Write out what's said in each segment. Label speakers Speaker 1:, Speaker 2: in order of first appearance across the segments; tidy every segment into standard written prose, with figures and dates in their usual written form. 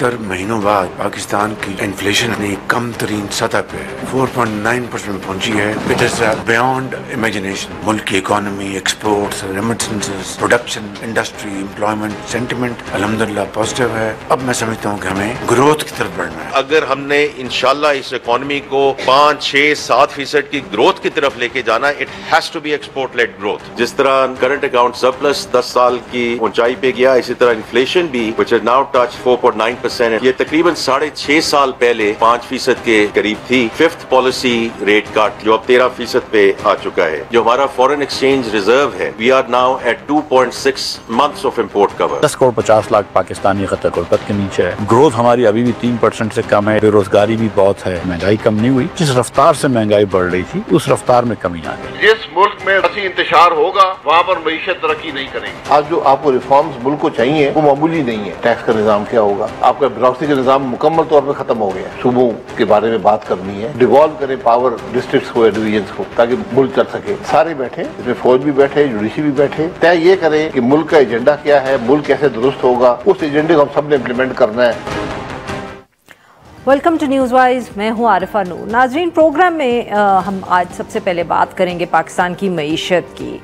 Speaker 1: 72 महीनों बाद पाकिस्तान की इन्फ्लेशन ने कम तरीन सतह पे 4.9% में पहुंची है। It is beyond imagination. मुल्क की economy, exports, remittances, production, industry, employment, sentiment अल्हम्दुलिल्लाह पॉजिटिव है। अब मैं समझता हूँ कि हमें ग्रोथ की तरफ बढ़ना है।
Speaker 2: अगर हमने इंशाल्लाह इस इकोनॉमी को 5, 6, 7% की ग्रोथ की तरफ लेके जाना, it has to be export led growth. जिस तरह करंट अकाउंट सरप्लस 10 साल की ऊंचाई पे गया, इसी तरह इन्फ्लेशन भी व्हिच हैज नाउ टच 4.9%, ये तकरीबन 6.5 साल पहले 5% के करीब थी। फिफ्थ पॉलिसी रेट कट जो अब 13% पे आ चुका है। जो हमारा फॉरेन एक्सचेंज रिजर्व है, we are now at 2.6 months of import cover.
Speaker 3: 10 crore 50 lakh Pakistani खतर गुर्बत के नीचे है। ग्रोथ हमारी अभी भी 3% से कम है। बेरोजगारी भी बहुत है। महंगाई कम नहीं हुई। जिस रफ्तार से महंगाई बढ़ रही थी उस रफ्तार में कमी आ गई।
Speaker 4: जिस मुल्क में वसी इंतशार होगा वहाँ पर मईशत तरक्की नहीं करेगी।
Speaker 5: आज जो आपको रिफॉर्म्स मुल्क को चाहिए वो मामूली नहीं है। टैक्स का निजाम क्या होगा, आपका ब्यूरोक्रेसी का निजाम मुकम्मल तौर पर खत्म हो गया। सूबों के बारे में बात करनी है, डिवॉल्व करें पावर डिस्ट्रिक्ट्स को या डिवीजन्स को, ताकि मुल्क चल सके। सारे बैठे, इसमें फौज भी बैठे, जुडिशरी भी बैठे, तय ये करें कि मुल्क का एजेंडा क्या है, मुल्क कैसे दुरुस्त होगा। उस एजेंडे को हम सब ने इम्प्लीमेंट करना है।
Speaker 6: वेलकम टू न्यूज़ वाइज, मैं हूं आरिफा नूर। नाजरीन, प्रोग्राम में हम आज सबसे पहले बात करेंगे पाकिस्तान की मईशत की।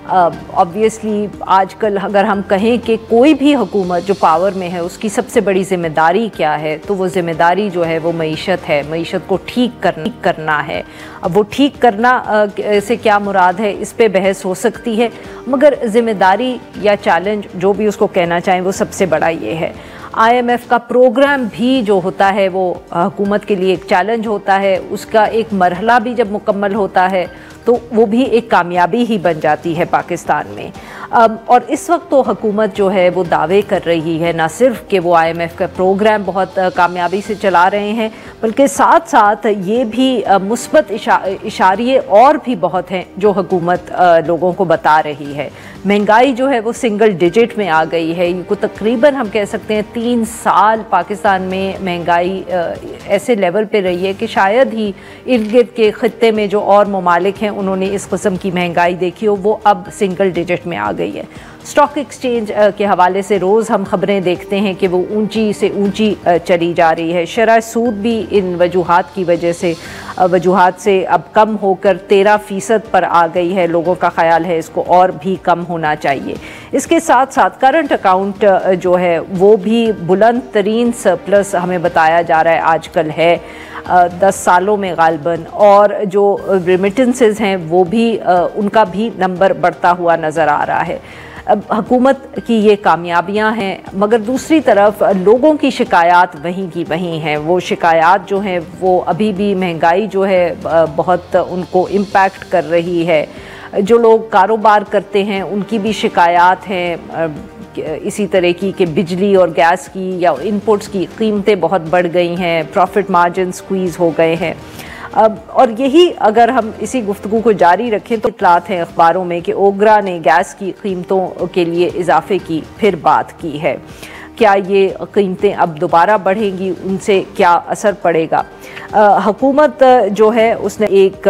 Speaker 6: ऑब्वियसली आजकल अगर हम कहें कि कोई भी हुकूमत जो पावर में है उसकी सबसे बड़ी ज़िम्मेदारी क्या है, तो वो ज़िम्मेदारी जो है वो मईशत है। मईशत को ठीक करना है। अब वो ठीक करना से क्या मुराद है, इस पे बहस हो सकती है, मगर ज़िम्मेदारी या चैलेंज जो भी उसको कहना चाहें वो सबसे बड़ा ये है। IMF का प्रोग्राम भी जो होता है वो हुकूमत के लिए एक चैलेंज होता है। उसका एक मरहला भी जब मुकम्मल होता है तो वो भी एक कामयाबी ही बन जाती है पाकिस्तान में। और इस वक्त तो हुकूमत जो है वो दावे कर रही है ना सिर्फ कि वो IMF का प्रोग्राम बहुत कामयाबी से चला रहे हैं, बल्कि साथ साथ ये भी मुस्बत इशारे और भी बहुत हैं जो हुकूमत लोगों को बता रही है। महंगाई जो है वो सिंगल डिजिट में आ गई है। ये तकरीबन हम कह सकते हैं 3 साल पाकिस्तान में महंगाई ऐसे लेवल पे रही है कि शायद ही इर्द गिर्द के ख़ित्ते में जो और ममालिक हैं उन्होंने इस किस्म की महंगाई देखी हो, वो अब सिंगल डिजिट में आ गई है। स्टॉक एक्सचेंज के हवाले से रोज़ हम खबरें देखते हैं कि वो ऊंची से ऊंची चली जा रही है। शरह सूद भी इन वजूहात से अब कम होकर 13% पर आ गई है। लोगों का ख्याल है इसको और भी कम होना चाहिए। इसके साथ साथ करंट अकाउंट जो है वो भी बुलंद तरीन सरप्लस हमें बताया जा रहा है आजकल है 10 सालों में गालबन, और जो रेमिटेंसेस हैं वो भी उनका भी नंबर बढ़ता हुआ नज़र आ रहा है। अब हुकूमत की ये कामयाबियां हैं, मगर दूसरी तरफ लोगों की शिकायत वहीं की वहीं हैं। वो शिकायत जो हैं वो अभी भी महंगाई जो है बहुत उनको इम्पैक्ट कर रही है। जो लोग कारोबार करते हैं उनकी भी शिकायत हैं इसी तरह की कि बिजली और गैस की या इनपुट्स की कीमतें बहुत बढ़ गई हैं, प्रॉफिट मार्जिन स्क्वीज़ हो गए हैं। और यही अगर हम इसी गुफ्तगू को जारी रखें तो इतलात हैं अखबारों में कि ओगरा ने गैस की कीमतों के लिए इजाफे की फिर बात की है। क्या ये कीमतें अब दोबारा बढ़ेंगी, उनसे क्या असर पड़ेगा? हुकूमत जो है उसने एक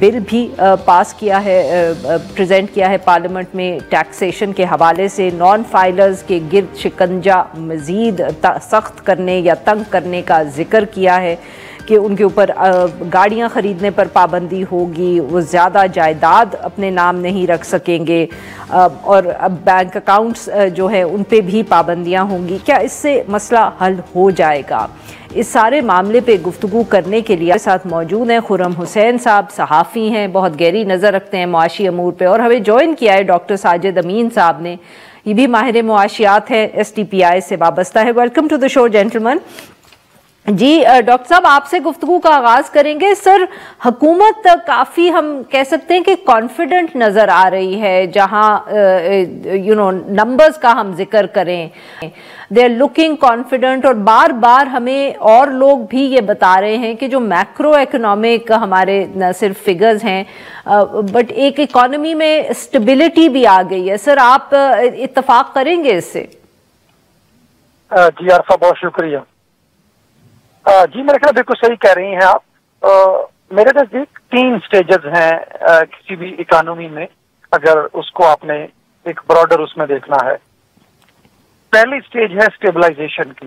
Speaker 6: बिल भी पास किया है, प्रेजेंट किया है पार्लियामेंट में। टैक्सेशन के हवाले से नॉन फाइलर्स के गिर्द शिकंजा मज़ीद सख्त करने या तंग करने का जिक्र किया है कि उनके ऊपर गाड़ियां ख़रीदने पर पाबंदी होगी, वो ज़्यादा जायदाद अपने नाम नहीं रख सकेंगे, और अब बैंक अकाउंट्स जो है उन पे भी पाबंदियां होंगी। क्या इससे मसला हल हो जाएगा? इस सारे मामले पे गुफ्तगू करने के लिए साथ मौजूद हैं खुर्रम हुसैन साहब, सहाफ़ी हैं, बहुत गहरी नज़र रखते हैं मुआशी अमूर पे, और हमें ज्वाइन किया है डॉक्टर साजिद अमीन साहब ने, ये भी माहिर मुआशियात है, STPI से वाबस्ता है। Welcome to the show gentleman. जी डॉक्टर साहब, आपसे गुफ्तगू का आगाज करेंगे। सर, हुकूमत काफ़ी हम कह सकते हैं कि कॉन्फिडेंट नज़र आ रही है, जहां नंबर्स का हम जिक्र करें, दे आर लुकिंग कॉन्फिडेंट, और बार बार हमें और लोग भी ये बता रहे हैं कि जो मैक्रो इकोनॉमिक हमारे न सिर्फ फिगर्स हैं बट एक इकोनॉमी में स्टेबिलिटी भी आ गई है। सर, आप इत्तफाक करेंगे इससे?
Speaker 7: जी आरफा, बहुत शुक्रिया। जी मेरे ख्याल बिल्कुल सही कह रही हैं आप। मेरे नजदीक 3 स्टेजेस हैं किसी भी इकोनॉमी में, अगर उसको आपने एक ब्रॉडर उसमें देखना है। पहली स्टेज है स्टेबलाइजेशन की,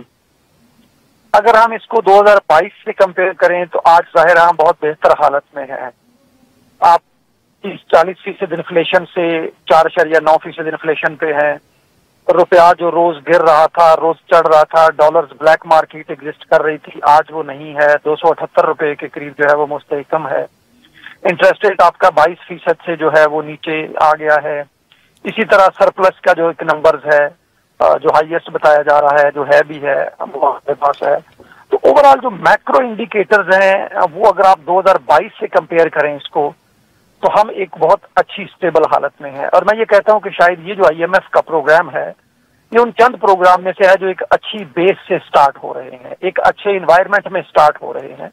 Speaker 7: अगर हम इसको 2022 से कंपेयर करें तो आज जाहिर है हम बहुत बेहतर हालत में हैं। आप 30-40% इन्फ्लेशन से 4.9% इन्फ्लेशन पे हैं। रुपया जो रोज गिर रहा था, रोज चढ़ रहा था, डॉलर्स ब्लैक मार्केट एग्जिस्ट कर रही थी, आज वो नहीं है। 278 रुपए के करीब जो है वो मुस्तहकम है। इंटरेस्ट रेट आपका 22% से जो है वो नीचे आ गया है। इसी तरह सरप्लस का जो एक नंबर्स है जो हाईएस्ट बताया जा रहा है, जो है भी है, वो हमारे पास है। तो ओवरऑल जो मैक्रो इंडिकेटर्स हैं वो अगर आप 2022 से कंपेयर करें इसको, तो हम एक बहुत अच्छी स्टेबल हालत में है। और मैं ये कहता हूं कि शायद ये जो IMF का प्रोग्राम है, ये उन चंद प्रोग्राम में से है जो एक अच्छी बेस से स्टार्ट हो रहे हैं, एक अच्छे इन्वायरमेंट में स्टार्ट हो रहे हैं।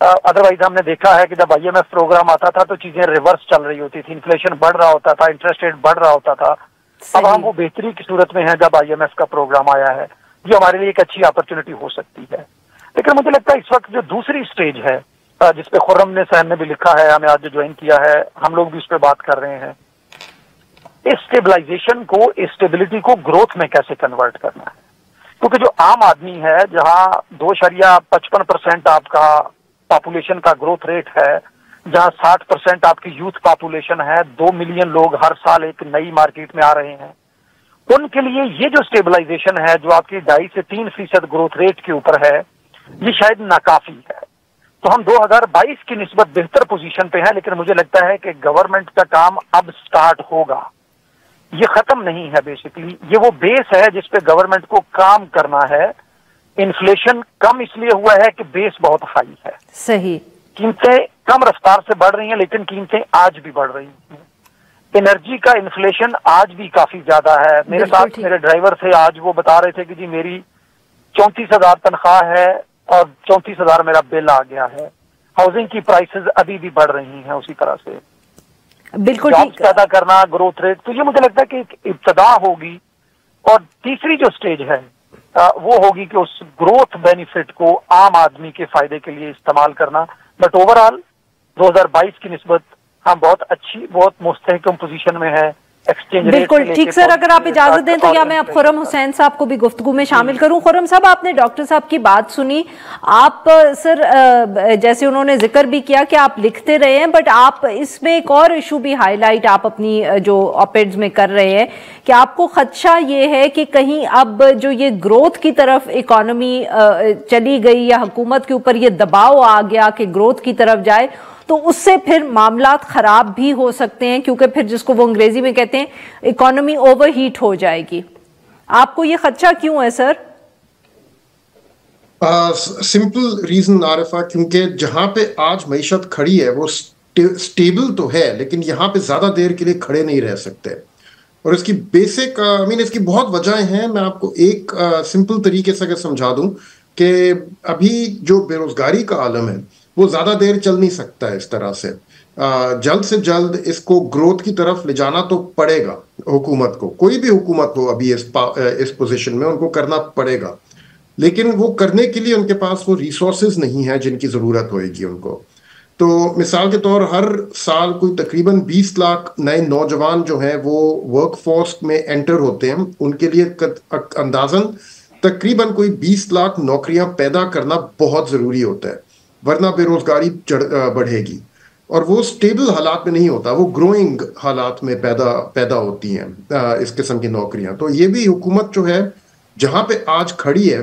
Speaker 7: अदरवाइज हमने देखा है कि जब IMF प्रोग्राम आता था तो चीजें रिवर्स चल रही होती थी, इन्फ्लेशन बढ़ रहा होता था, इंटरेस्ट रेट बढ़ रहा होता था। अब हम वो बेहतरी की सूरत में है जब IMF का प्रोग्राम आया है, जो हमारे लिए एक अच्छी अपॉर्चुनिटी हो सकती है। लेकिन मुझे लगता है इस वक्त जो दूसरी स्टेज है, जिसपे खुर्रम ने सहन ने भी लिखा है, हमें आज जो ज्वाइन किया है, हम लोग भी उस पर बात कर रहे हैं, इस स्टेबलाइजेशन को, इस स्टेबिलिटी को ग्रोथ में कैसे कन्वर्ट करना है। क्योंकि जो आम आदमी है, जहां 2.55% आपका पॉपुलेशन का ग्रोथ रेट है, जहां 60% आपकी यूथ पॉपुलेशन है, 2 मिलियन लोग हर साल एक नई मार्केट में आ रहे हैं, उनके लिए ये जो स्टेबलाइजेशन है, जो आपकी 2.5 से 3% ग्रोथ रेट के ऊपर है, ये शायद नाकाफी है। तो हम 2022 की निस्बत बेहतर पोजीशन पे हैं, लेकिन मुझे लगता है कि गवर्नमेंट का काम अब स्टार्ट होगा। ये खत्म नहीं है, बेसिकली ये वो बेस है जिस पे गवर्नमेंट को काम करना है। इन्फ्लेशन कम इसलिए हुआ है कि बेस बहुत हाई है।
Speaker 6: सही।
Speaker 7: कीमतें कम रफ्तार से बढ़ रही हैं, लेकिन कीमतें आज भी बढ़ रही हैं। एनर्जी का इन्फ्लेशन आज भी काफी ज्यादा है। मेरे साथ मेरे ड्राइवर थे, आज वो बता रहे थे कि जी मेरी 34,000 तनख्वाह है और 34,000 मेरा बिल आ गया है। हाउसिंग की प्राइसेस अभी भी बढ़ रही हैं उसी तरह से।
Speaker 6: बिल्कुल
Speaker 7: जॉब्स पैदा करना, ग्रोथ रेट, तो ये मुझे लगता है कि एक इब्तदा होगी। और तीसरी जो स्टेज है वो होगी कि उस ग्रोथ बेनिफिट को आम आदमी के फायदे के लिए इस्तेमाल करना। बट ओवरऑल 2022 की निस्बत हम बहुत अच्छी, बहुत मुस्तहकम पोजीशन में है।
Speaker 6: बिल्कुल ठीक सर, अगर आप इजाजत दें तो या मैं अब खुर्रम हुसैन साहब को भी गुफ्तगू में शामिल करूं। खुर्रम साहब, आपने डॉक्टर साहब की बात सुनी। आप सर जैसे उन्होंने जिक्र भी किया कि आप लिखते रहे हैं, बट आप इसमें एक और इशू भी हाईलाइट आप अपनी जो ऑपेड्स में कर रहे हैं कि आपको खदशा ये है कि कहीं अब जो ये ग्रोथ की तरफ इकोनॉमी चली गई या हुकूमत के ऊपर ये दबाव आ गया कि ग्रोथ की तरफ जाए, तो उससे फिर मामलात खराब भी हो सकते हैं, क्योंकि फिर जिसको वो अंग्रेजी में कहते हैं इकोनॉमी ओवरहीट हो जाएगी। आपको ये खदशा क्यों है सर?
Speaker 8: सिंपल रीजन आरिफा, क्योंकि जहां पे आज मईशत खड़ी है वो स्टेबल तो है, लेकिन यहाँ पे ज्यादा देर के लिए खड़े नहीं रह सकते। और इसकी बेसिक इसकी बहुत वजहें हैं। मैं आपको एक सिंपल तरीके से अगर समझा दूं कि अभी जो बेरोजगारी का आलम है वो ज्यादा देर चल नहीं सकता है इस तरह से। जल्द से जल्द इसको ग्रोथ की तरफ ले जाना तो पड़ेगा हुकूमत को, कोई भी हुकूमत हो अभी इस पोजीशन में उनको करना पड़ेगा। लेकिन वो करने के लिए उनके पास वो रिसोर्सेज नहीं है जिनकी जरूरत होगी उनको। तो मिसाल के तौर हर साल कोई तकरीबन 20 लाख नए नौजवान जो हैं वो वर्कफोर्स में एंटर होते हैं। उनके लिए अंदाजन तकरीबन कोई 20 लाख नौकरियां पैदा करना बहुत जरूरी होता है, वरना बेरोजगारी बढ़ेगी। और वो स्टेबल हालात में नहीं होता, वो ग्रोइंग हालात में पैदा होती हैं इस किस्म की नौकरियां। तो ये भी हुकूमत जो है जहां पे आज खड़ी है,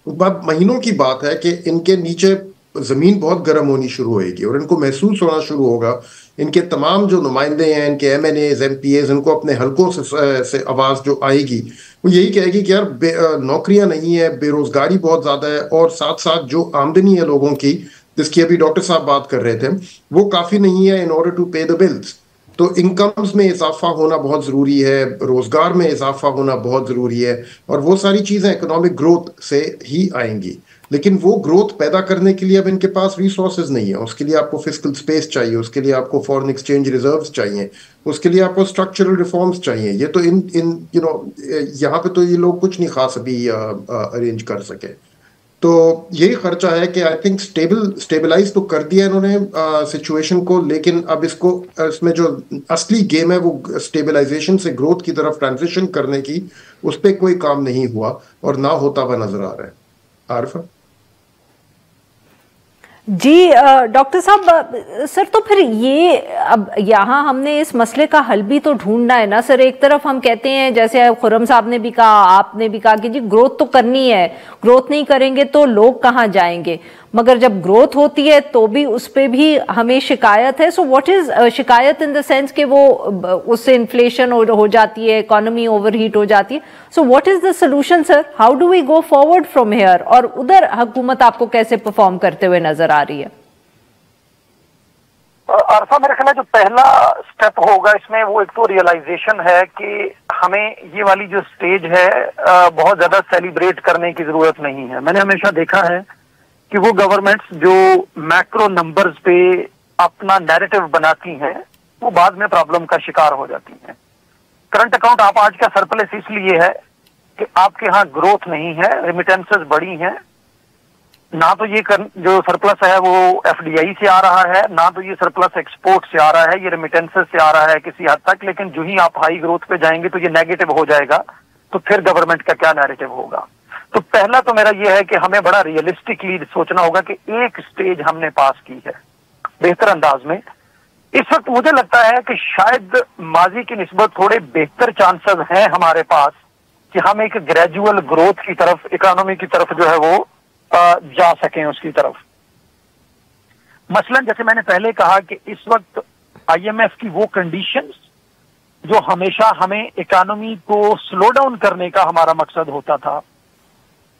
Speaker 8: महीनों की बात है कि इनके नीचे जमीन बहुत गर्म होनी शुरू होगी और इनको महसूस होना शुरू होगा। इनके तमाम जो नुमाइंदे हैं, इनके MNAs MPAs, इनको अपने हलकों से आवाज जो आएगी वो यही कहेगी कि यार नौकरियां नहीं है, बेरोजगारी बहुत ज्यादा है, और साथ साथ जो आमदनी है लोगों की, जिसकी अभी डॉक्टर साहब बात कर रहे थे, वो काफी नहीं है इन ऑर्डर टू पे द बिल्स। तो इनकम्स में इजाफा होना बहुत जरूरी है, रोजगार में इजाफा होना बहुत जरूरी है, और वो सारी चीजें इकोनॉमिक ग्रोथ से ही आएंगी। लेकिन वो ग्रोथ पैदा करने के लिए अब इनके पास रिसोर्सेज नहीं है। उसके लिए आपको फिस्कल स्पेस चाहिए, उसके लिए आपको फॉरेन एक्सचेंज रिजर्व्स चाहिए, उसके लिए आपको स्ट्रक्चरल रिफॉर्म्स चाहिए। ये तो यहाँ पे तो ये लोग कुछ नहीं खास अभी अरेंज कर सके। तो यही खर्चा है कि आई थिंक स्टेबलाइज तो कर दिया इन्होंने सिचुएशन को, लेकिन अब इसमें जो असली गेम है वो स्टेबलाइजेशन से ग्रोथ की तरफ ट्रांजिशन करने की, उस पर कोई काम नहीं हुआ और ना होता हुआ नजर आ रहा है। आरिफा।
Speaker 6: जी डॉक्टर साहब, सर तो फिर ये अब यहाँ हमने इस मसले का हल भी तो ढूंढना है ना सर। एक तरफ हम कहते हैं, जैसे खुर्रम साहब ने भी कहा, आपने भी कहा कि जी ग्रोथ तो करनी है, ग्रोथ नहीं करेंगे तो लोग कहाँ जाएंगे, मगर जब ग्रोथ होती है तो भी उस पे भी हमें शिकायत है। सो व्हाट इज शिकायत इन द सेंस कि वो उससे इन्फ्लेशन हो जाती है, इकोनॉमी ओवरहीट हो जाती है। So what is the solution sir, how do we go forward from here, और उधर हुकूमत आपको कैसे परफॉर्म करते हुए नजर आ रही है?
Speaker 7: अरफा, मेरे ख्याल है जो पहला स्टेप होगा इसमें वो एक तो रियलाइजेशन है कि हमें ये वाली जो स्टेज है बहुत ज्यादा सेलिब्रेट करने की जरूरत नहीं है। मैंने हमेशा देखा है कि वो गवर्नमेंट्स जो मैक्रो नंबर्स पे अपना नैरेटिव बनाती हैं वो बाद में प्रॉब्लम का शिकार हो जाती हैं। करंट अकाउंट आप आज का सरप्लस इसलिए है कि आपके यहाँ ग्रोथ नहीं है, रेमिटेंसेस बढ़ी हैं, ना तो ये जो सरप्लस है वो एफडीआई से आ रहा है, ना तो ये सरप्लस एक्सपोर्ट से आ रहा है, ये रेमिटेंसेस से आ रहा है किसी हद तक। लेकिन जो ही आप हाई ग्रोथ पे जाएंगे तो ये नेगेटिव हो जाएगा, तो फिर गवर्नमेंट का क्या नैरेटिव होगा। तो पहला तो मेरा ये है कि हमें बड़ा रियलिस्टिकली सोचना होगा कि एक स्टेज हमने पास की है बेहतर अंदाज में। इस वक्त मुझे लगता है कि शायद माजी की निस्बत थोड़े बेहतर चांसेस हैं हमारे पास कि हम एक ग्रेजुअल ग्रोथ की तरफ, इकोनॉमी की तरफ जो है वो जा सकें उसकी तरफ। मसलन जैसे मैंने पहले कहा कि इस वक्त आईएमएफ की वो कंडीशंस जो हमेशा हमें इकोनॉमी को स्लो डाउन करने का हमारा मकसद होता था,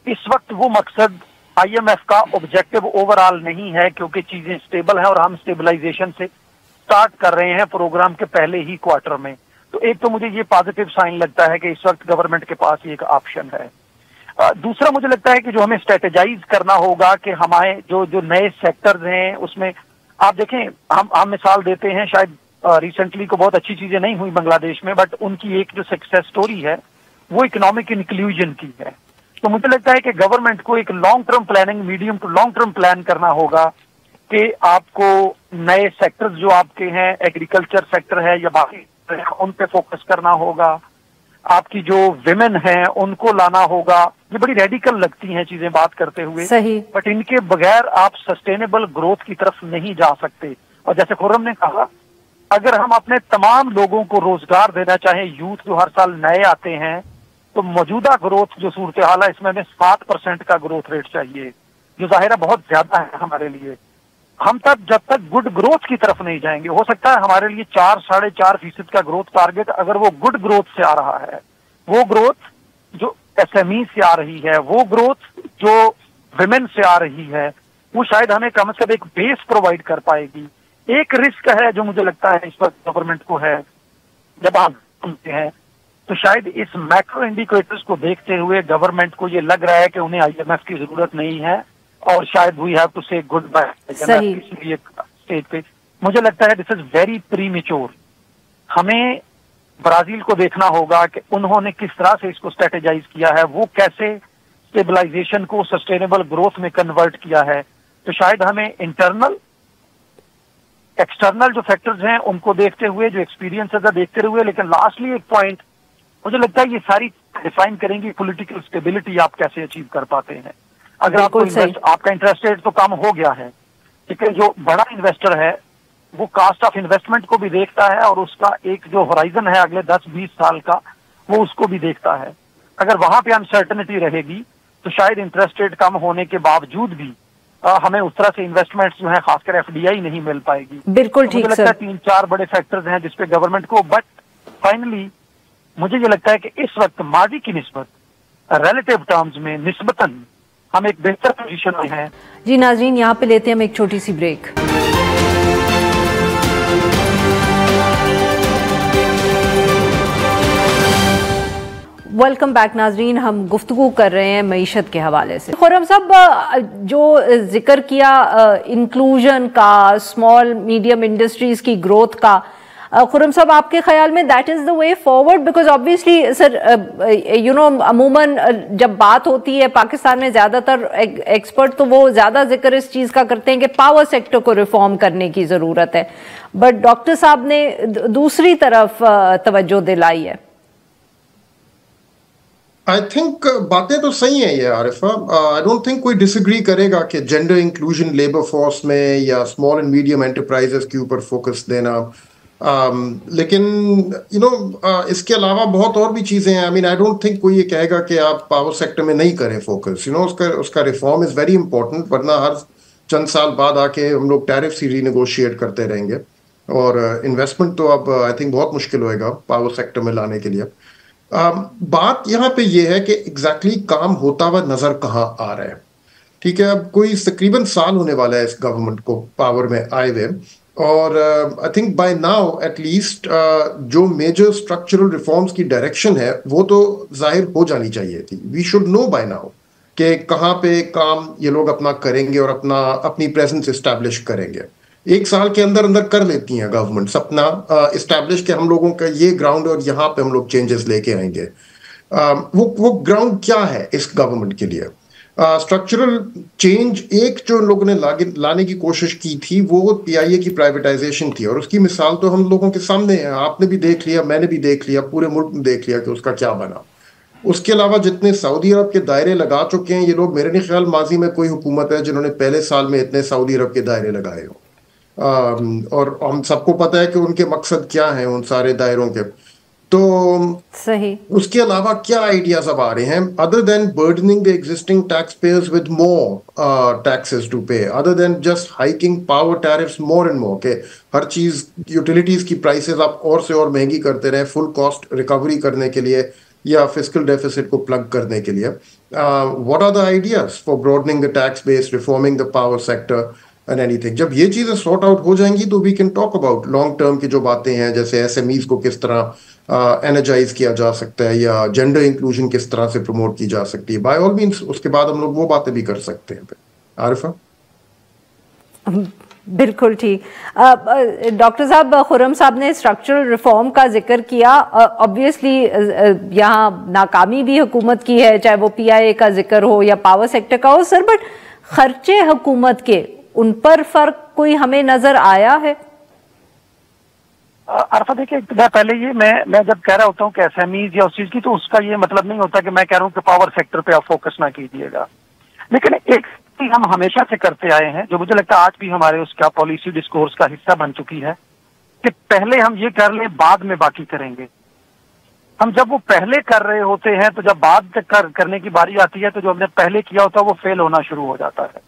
Speaker 7: इस वक्त वो मकसद आईएमएफ का ऑब्जेक्टिव ओवरऑल नहीं है, क्योंकि चीजें स्टेबल है और हम स्टेबलाइजेशन से स्टार्ट कर रहे हैं प्रोग्राम के पहले ही क्वार्टर में। तो एक तो मुझे ये पॉजिटिव साइन लगता है कि इस वक्त गवर्नमेंट के पास ये एक ऑप्शन है। दूसरा मुझे लगता है कि जो हमें स्ट्रेटेजाइज करना होगा कि हमारे जो नए सेक्टर्स हैं उसमें आप देखें, हम मिसाल देते हैं, शायद रिसेंटली को बहुत अच्छी चीजें नहीं हुई बांग्लादेश में, बट उनकी एक जो सक्सेस स्टोरी है वो इकोनॉमिक इंक्लूजन की है। तो मुझे लगता है कि गवर्नमेंट को एक long term planning, medium to long term plan करना होगा कि आपको नए सेक्टर्स जो आपके हैं, एग्रीकल्चर सेक्टर है या बाकी उन पे फोकस करना होगा, आपकी जो विमेन हैं उनको लाना होगा। ये बड़ी रेडिकल लगती हैं चीजें बात करते हुए,
Speaker 6: सही,
Speaker 7: बट इनके बगैर आप सस्टेनेबल ग्रोथ की तरफ नहीं जा सकते। और जैसे खुर्रम ने कहा, अगर हम अपने तमाम लोगों को रोजगार देना चाहें, यूथ जो हर साल नए आते हैं, तो मौजूदा ग्रोथ जो सूरत हाल है इसमें हमें 7% का ग्रोथ रेट चाहिए, जो जाहिर है बहुत ज्यादा है हमारे लिए। हम तब जब तक गुड ग्रोथ की तरफ नहीं जाएंगे, हो सकता है हमारे लिए 4-4.5% का ग्रोथ टारगेट, अगर वो गुड ग्रोथ से आ रहा है, वो ग्रोथ जो एसएमई से आ रही है, वो ग्रोथ जो विमेन से आ रही है, वो शायद हमें कम से कम एक बेस प्रोवाइड कर पाएगी। एक रिस्क है जो मुझे लगता है इस वक्त गवर्नमेंट को है, जब आप सुनते हैं तो शायद इस मैक्रो इंडिकेटर्स को देखते हुए गवर्नमेंट को ये लग रहा है कि उन्हें आईएमएफ की जरूरत नहीं है और शायद वी हैव टू से गुड बाय इसलिए स्टेज पे। मुझे लगता है दिस इज वेरी प्रीमेच्योर। हमें ब्राजील को देखना होगा कि उन्होंने किस तरह से इसको स्ट्रेटेजाइज किया है, वो कैसे स्टेबलाइजेशन को सस्टेनेबल ग्रोथ में कन्वर्ट किया है। तो शायद हमें इंटरनल एक्सटर्नल जो फैक्टर्स हैं उनको देखते हुए, जो एक्सपीरियंसेस है देखते हुए, लेकिन लास्टली एक पॉइंट मुझे लगता है ये सारी डिफाइन करेंगी पॉलिटिकल स्टेबिलिटी आप कैसे अचीव कर पाते हैं। अगर आपको आपका इंटरेस्ट रेट तो कम हो गया है, लेकिन जो बड़ा इन्वेस्टर है वो कास्ट ऑफ इन्वेस्टमेंट को भी देखता है और उसका एक जो होराइजन है अगले 10-20 साल का, वो उसको भी देखता है। अगर वहां पे अनसर्टेनिटी रहेगी तो शायद इंटरेस्ट रेट कम होने के बावजूद भी हमें उस तरह से इन्वेस्टमेंट्स जो है खासकर एफडीआई नहीं मिल पाएगी।
Speaker 6: बिल्कुल ठीक सर।
Speaker 7: 3-4 बड़े फैक्टर्स हैं जिसपे गवर्नमेंट को, बट फाइनली मुझे ये लगता है कि इस वक्त माजी की निस्बत रिलेटिव टर्म्स में निस्बतन हम एक बेहतर पोजीशन में हैं।
Speaker 6: जी नाज़रीन, यहाँ पे लेते हैं हम एक छोटी सी ब्रेक। वेलकम बैक नाजरीन, हम गुफ्तगू कर रहे हैं मईशत के हवाले से। खुर्रम साहब जो जिक्र किया इंक्लूजन का, स्मॉल मीडियम इंडस्ट्रीज की ग्रोथ का, खुर्रम साहब आपके ख्याल में that is the way forward? Because obviously sir you know अमूमन जब बात होती है पाकिस्तान में, ज्यादातर एक्सपर्ट तो वो ज्यादा जिक्र इस चीज का करते हैं कि पावर सेक्टर को रिफॉर्म करने की जरूरत है, बट डॉक्टर साहब ने दूसरी तरफ तवज्जो दिलाई है।
Speaker 8: आई थिंक बातें तो सही हैं ये आरिफा। आई डोंट थिंक कोई डिसएग्री करेगा कि जेंडर इंक्लूजन लेबर फोर्स में या स्मॉल एंड मीडियम एंटरप्राइजेस के ऊपर फोकस देना, लेकिन इसके अलावा बहुत और भी चीज़ें हैं। I mean I don't think कोई ये कहेगा कि आप पावर सेक्टर में नहीं करें फोकस। उसका रिफॉर्म इज़ वेरी इंपॉर्टेंट, वरना हर चंद साल बाद आके हम लोग टैरिफ्स ही रीनेगोशिएट करते रहेंगे और इन्वेस्टमेंट तो अब आई थिंक बहुत मुश्किल होएगा पावर सेक्टर में लाने के लिए। बात यहाँ पे ये है कि एग्जैक्टली काम होता हुआ नजर कहाँ आ रहा है। ठीक है, अब कोई तकरीबन साल होने वाला है इस गवर्नमेंट को पावर में आए हुए, और I think by now at least जो मेजर स्ट्रक्चरल रिफॉर्म्स की डायरेक्शन है वो तो जाहिर हो जानी चाहिए थी। We should know by now कि कहाँ पे काम ये लोग अपना करेंगे और अपनी प्रेजेंस इस्टेब्लिश करेंगे। एक साल के अंदर अंदर कर लेती हैं गवर्नमेंट्स अपना इस्टेब्लिश के हम लोगों का ये ग्राउंड और यहाँ पे हम लोग चेंजेस लेके आएंगे। वो ग्राउंड क्या है इस गवर्नमेंट के लिए? स्ट्रक्चरल चेंज एक जो लोगों ने लाने की कोशिश की थी वो पीआईए की प्राइवेटाइजेशन थी, और उसकी मिसाल तो हम लोगों के सामने है। आपने भी देख लिया, मैंने भी देख लिया, पूरे मुल्क ने देख लिया कि उसका क्या बना। उसके अलावा जितने सऊदी अरब के दायरे लगा चुके हैं ये लोग, मेरे नहीं ख्याल माजी में कोई हुकूमत है जिन्होंने पहले साल में इतने सऊदी अरब के दायरे लगाए हो। और हम सबको पता है कि उनके मकसद क्या हैं उन सारे दायरों के। तो
Speaker 6: सही,
Speaker 8: उसके अलावा क्या आइडियाज अब आ रहे हैं other than burdening the existing taxpayers with more taxes to pay, other than just hiking power tariffs more and more, के हर चीज यूटिलिटीज की प्राइसेस आप और से और महंगी करते रहे फुल कॉस्ट रिकवरी करने के लिए या फिस्कल डेफिसिट को प्लग करने के लिए। What are the ideas for broadening the tax base, reforming the power sector and anything? जब ये चीजें सॉर्ट आउट हो जाएंगी तो we can talk about long term की जो बातें हैं, जैसे एसएमईज को किस तरह एनर्जाइज किया जा सकता है या जेंडर इंक्लूजन किस तरह से प्रमोट की जा सकती है। बाय ऑल मीन्स उसके बाद हम लोग वो बातें भी कर सकते हैं। आरिफा?
Speaker 6: बिल्कुल ठीक। डॉक्टर साहब, खुर्रम साहब ने स्ट्रक्चरल रिफॉर्म का जिक्र किया। ऑब्वियसली यहाँ नाकामी भी हुकूमत की है, चाहे वो पीआईए का जिक्र हो या पावर सेक्टर का हो सर, बट खर्चे हुकूमत के उन पर फर्क कोई हमें नजर आया है?
Speaker 7: अरफा देखिए, मैं पहले ये मैं जब कह रहा होता हूँ कि एसएमईज या उस चीज की, तो उसका ये मतलब नहीं होता कि मैं कह रहा हूँ कि पावर सेक्टर पे आप फोकस ना कीजिएगा। लेकिन एक चीज हम हमेशा से करते आए हैं जो मुझे लगता है आज भी हमारे उसका पॉलिसी डिस्कोर्स का हिस्सा बन चुकी है, कि पहले हम ये कर लें बाद में बाकी करेंगे। हम जब वो पहले कर रहे होते हैं तो जब बाद करने की बारी आती है तो जो हमने पहले किया होता है वो फेल होना शुरू हो जाता है।